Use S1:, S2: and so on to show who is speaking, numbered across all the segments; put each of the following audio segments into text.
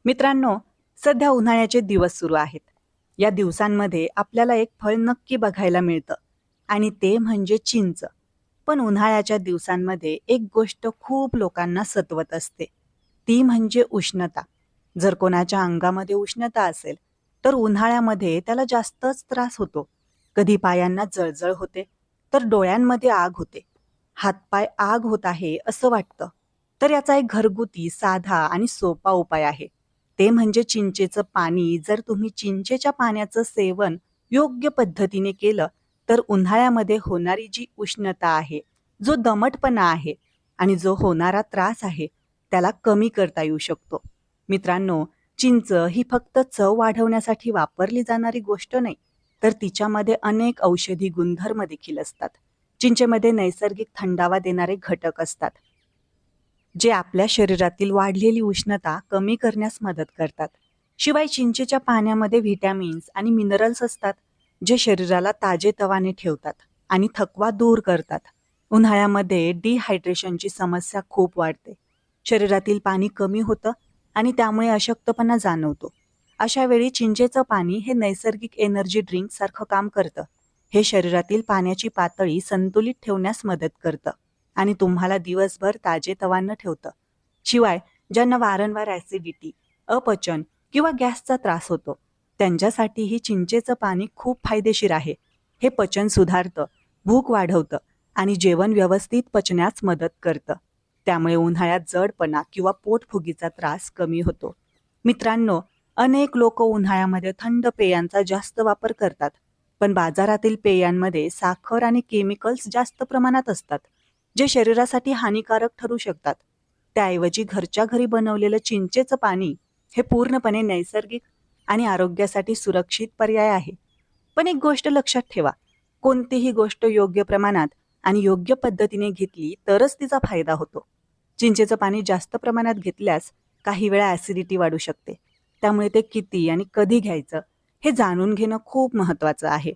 S1: मित्रांनो, सध्या उन्हाळ्याचे दिवस सुरू आहेत. या दिवसांमध्ये आपल्याला एक फळ नक्की बघायला मिळतं आणि ते म्हणजे चिंच. पण उन्हाळ्याच्या दिवसांमध्ये एक गोष्ट खूप लोकांना सतवत असते. ती म्हणजे उष्णता. जर कोणाच्या अंगामध्ये उष्णता असेल, तर उन्हाळ्यामध्ये त्याला जास्तच त्रास होतो. कधी पायांना जळजळ होते, तर डोळ्यांमध्ये आग होते. हातपाय आग होत आहे असं वाटतं. तर याचा एक घरगुती, साधा आणि सोपा उपाय आहे. ते म्हणजे चिंचेचं पाणी. जर तुम्ही चिंचेच्या पाण्याचं सेवन योग्य पद्धतीने केलं, तर उन्हाळ्यामध्ये होणारी जी उष्णता आहे, जो दमटपणा आहे आणि जो होणारा त्रास आहे, त्याला कमी करता येऊ शकतो. मित्रांनो, चिंच ही फक्त चव वाढवण्यासाठी वापरली जाणारी गोष्ट नाही, तर तिच्यामध्ये अनेक औषधी गुणधर्म देखील असतात. चिंचेमध्ये नैसर्गिक थंडावा देणारे घटक असतात, जे आपल्या शरीरातील वाढलेली उष्णता कमी करण्यास मदत करतात. शिवाय चिंचेच्या पाण्यामध्ये व्हिटॅमिन्स आणि मिनरल्स असतात, जे शरीराला ताजेतवाने ठेवतात आणि थकवा दूर करतात. उन्हाळ्यामध्ये डिहायड्रेशनची समस्या खूप वाढते. शरीरातील पाणी कमी होतं आणि त्यामुळे अशक्तपणा जाणवतो. अशा वेळी चिंचेचं पाणी हे नैसर्गिक एनर्जी ड्रिंक सारखं काम करतं. हे शरीरातील पाण्याची पातळी संतुलित ठेवण्यास मदत करतं आणि तुम्हाला दिवसभर ताजेतवानं ठेवतं. शिवाय ज्यांना वारंवार ॲसिडिटी, अपचन किंवा गॅसचा त्रास होतो, त्यांच्यासाठीही चिंचेचं पाणी खूप फायदेशीर आहे. हे पचन सुधारतं, भूक वाढवतं आणि जेवण व्यवस्थित पचण्यास मदत करतं. त्यामुळे उन्हाळ्यात जडपणा किंवा पोटफुगीचा त्रास कमी होतो. मित्रांनो, अनेक लोक उन्हाळ्यामध्ये थंड पेयांचा जास्त वापर करतात. पण बाजारातील पेयांमध्ये साखर आणि केमिकल्स जास्त प्रमाणात असतात, जे शरीरासाठी हानिकारक ठरू शकतात. त्याऐवजी घरच्या घरी बनवलेलं चिंचेचं पाणी हे पूर्णपणे नैसर्गिक आणि आरोग्यासाठी सुरक्षित पर्याय आहे. पण एक गोष्ट लक्षात ठेवा, कोणतीही गोष्ट योग्य प्रमाणात आणि योग्य पद्धतीने घेतली तरच तिचा फायदा होतो. चिंचेचं पाणी जास्त प्रमाणात घेतल्यास काही वेळा ॲसिडिटी वाढू शकते. त्यामुळे ते किती आणि कधी घ्यायचं हे जाणून घेणं खूप महत्त्वाचं आहे.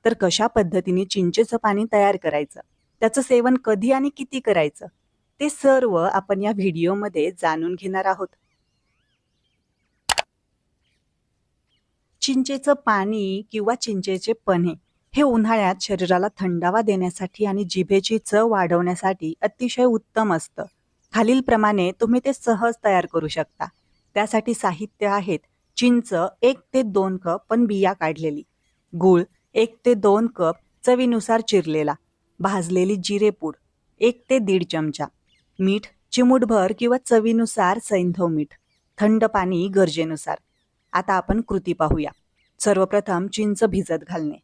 S1: तर कशा पद्धतीने चिंचेचं पाणी तयार करायचं, त्याचं सेवन कधी आणि किती करायचं, ते सर्व आपण या व्हिडिओमध्ये जाणून घेणार आहोत. चिंचेचं पाणी किंवा चिंचेचे पन्हे हे उन्हाळ्यात शरीराला थंडावा देण्यासाठी आणि जिभेची चव वाढवण्यासाठी अतिशय उत्तम असतं. खालीलप्रमाणे तुम्ही ते सहज तयार करू शकता. त्यासाठी साहित्य आहेत: चिंच 1 ते 2 कप पण बिया काढलेली, गूळ 1 ते 2 कप चवीनुसार चिरलेला, भाजलेली जिरेपूड 1 ते 1.5 चमचा, मीठ चिमूटभर किंवा चवीनुसार सैंधव मीठ, थंड पाणी गरजेनुसार. आता आपण कृती पाहूया. सर्वप्रथम चिंच भिजत घालणे.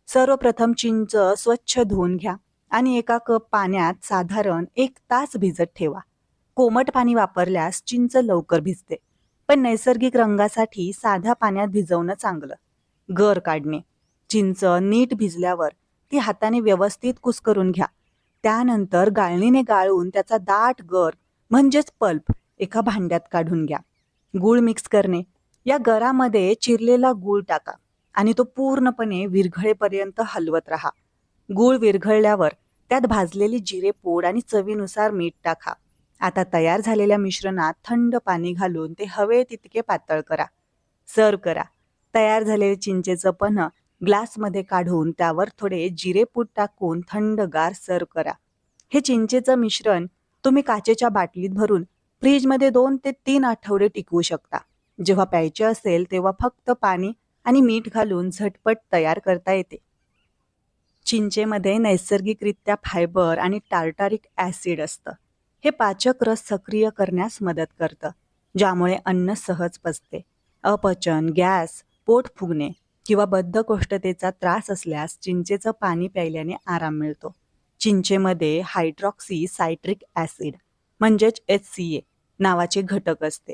S1: सर्वप्रथम चिंच स्वच्छ धुवून घ्या आणि 1 कप पाण्यात साधारण 1 तास भिजत ठेवा. कोमट पाणी वापरल्यास चिंच लवकर भिजते, पण नैसर्गिक रंगासाठी साध्या पाण्यात भिजवणं चांगलं. गर काढणे. चिंच नीट भिजल्यावर ती हाताने व्यवस्थित कुस्करून घ्या. त्यानंतर गाळणीने गाळून त्याचा दाट गर म्हणजेच पल्प एका भांड्यात काढून घ्या. गूळ मिक्स करणे. या गरामध्ये चिरलेला गूळ टाका आणि तो पूर्णपणे विरघळेपर्यंत हलवत राहा. गूळ विरघळल्यावर त्यात भाजलेली जिरेपूड आणि चवीनुसार मीठ टाका. आता तयार झालेल्या मिश्रणात थंड पाणी घालून ते हवे तितके पातळ करा. सर्व करा. तयार झालेले चिंचेचं पन्ह ग्लासमध्ये काढून त्यावर थोडे जिरेपूड टाकून थंडगार सर्व करा. हे चिंचेचं मिश्रण तुम्ही काचेच्या बाटलीत भरून फ्रीजमध्ये 2 ते 3 आठवडे टिकवू शकता. जेव्हा प्यायचे असेल तेव्हा फक्त पाणी आणि मीठ घालून झटपट तयार करता येते. चिंचेमध्ये नैसर्गिकरित्या फायबर आणि टार्टारिक ॲसिड असतं. हे पाचक रस सक्रिय करण्यास मदत करतं, ज्यामुळे अन्न सहज पचते. अपचन, गॅस, पोट फुगणे किंवा बद्धकोष्ठतेचा त्रास असल्यास चिंचेचं पाणी प्यायल्याने आराम मिळतो. चिंचेमध्ये हायड्रॉक्सी सायट्रिक ॲसिड म्हणजेच HCA नावाचे घटक असते,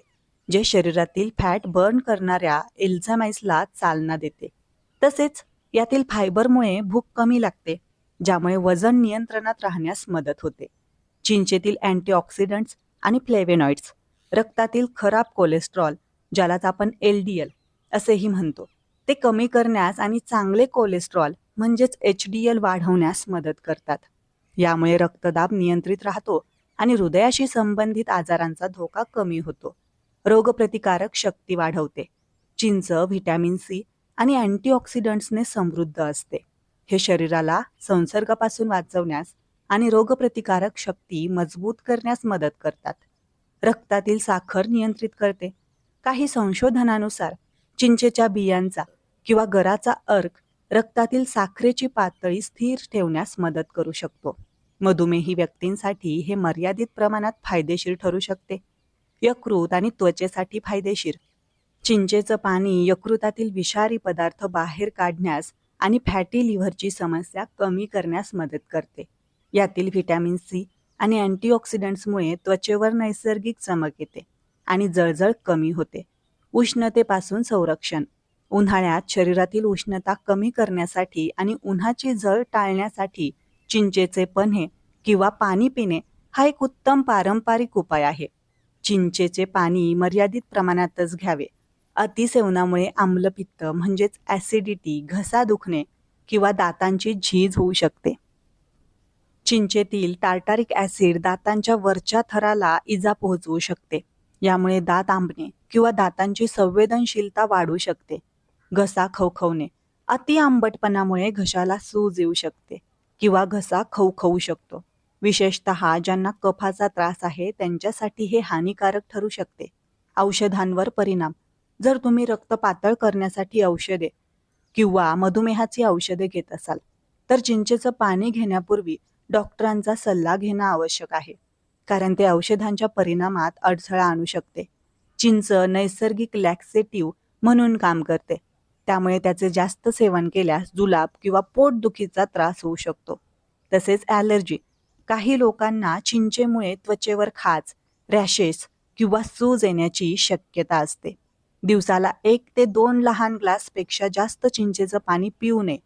S1: जे शरीरातील फॅट बर्न करणाऱ्या एल्झामाइसला चालना देते. तसेच यातील फायबरमुळे भूक कमी लागते, ज्यामुळे वजन नियंत्रणात राहण्यास मदत होते. चिंचेतील अँटीऑक्सिडंट्स आणि फ्लेवेनॉइड्स रक्तातील खराब कोलेस्ट्रॉल, ज्यालाच आपण LDL असेही म्हणतो, ते कमी करण्यास आणि चांगले कोलेस्ट्रॉल म्हणजेच HDL वाढवण्यास मदत करतात. यामुळे रक्तदाब नियंत्रित राहतो आणि हृदयाशी संबंधित आजारांचा धोका कमी होतो. रोगप्रतिकारक शक्ती वाढवते. चिंच व्हिटॅमिन सी आणि अँटीऑक्सिडंट्सने समृद्ध असते. हे शरीराला संसर्गापासून वाचवण्यास आणि रोगप्रतिकारक शक्ती मजबूत करण्यास मदत करतात. रक्तातील साखर नियंत्रित करते. काही संशोधनानुसार चिंचेच्या बियांचा किंवा गराचा अर्क रक्तातील साखरेची पातळी स्थिर ठेवण्यास मदत करू शकतो. मधुमेही व्यक्तींसाठी हे मर्यादित प्रमाणात फायदेशीर ठरू शकते. यकृत आणि त्वचेसाठी फायदेशीर. चिंचेचं पाणी यकृतातील विषारी पदार्थ बाहेर काढण्यास आणि फॅटी लिव्हरची समस्या कमी करण्यास मदत करते. यातील व्हिटॅमिन सी आणि अँटीऑक्सिडंट्समुळे त्वचेवर नैसर्गिक चमक येते आणि जळजळ कमी होते. उष्णतेपासून संरक्षण. उन्हाळ्यात शरीरातील उष्णता कमी करण्यासाठी आणि उन्हाची झळ टाळण्यासाठी चिंचेचे पन्हे किंवा पाणी पिणे हा एक उत्तम पारंपरिक उपाय आहे. चिंचेचे पाणी मर्यादित प्रमाणातच घ्यावे. अतिसेवनामुळे आम्लपित्त म्हणजेच ॲसिडिटी, घसा दुखणे किंवा दातांची झीज होऊ शकते. चिंचेतील टार्टारिक ॲसिड दातांच्या वरच्या थराला इजा पोहोचवू शकते. यामुळे दात आंबणे किंवा दातांची संवेदनशीलता वाढू शकते. घसा खवखवणे. अति आंबटपणामुळे घशाला सूज येऊ शकते किंवा घसा खवखवू शकतो. विशेषतः ज्यांना कफाचा त्रास आहे त्यांच्यासाठी हे हानिकारक ठरू शकते. औषधांवर परिणाम. जर तुम्ही रक्त पातळ करण्यासाठी औषधे किंवा मधुमेहाची औषधे घेत असाल तर चिंचेचं पाणी घेण्यापूर्वी डॉक्टरांचा सल्ला घेणं आवश्यक आहे, कारण ते औषधांच्या परिणामात अडथळा आणू शकते. चिंच नैसर्गिक लॅक्सेटिव्ह म्हणून काम करते, त्यामुळे त्याचे जास्त सेवन केल्यास जुलाब किंवा पोटदुखीचा त्रास होऊ शकतो. तसेच ॲलर्जी. काही लोकांना चिंचेमुळे त्वचेवर खाज, रॅशेस किंवा सूज येण्याची शक्यता असते. दिवसाला 1 ते 2 लहान ग्लासपेक्षा जास्त चिंचेचं पाणी पिऊ नये.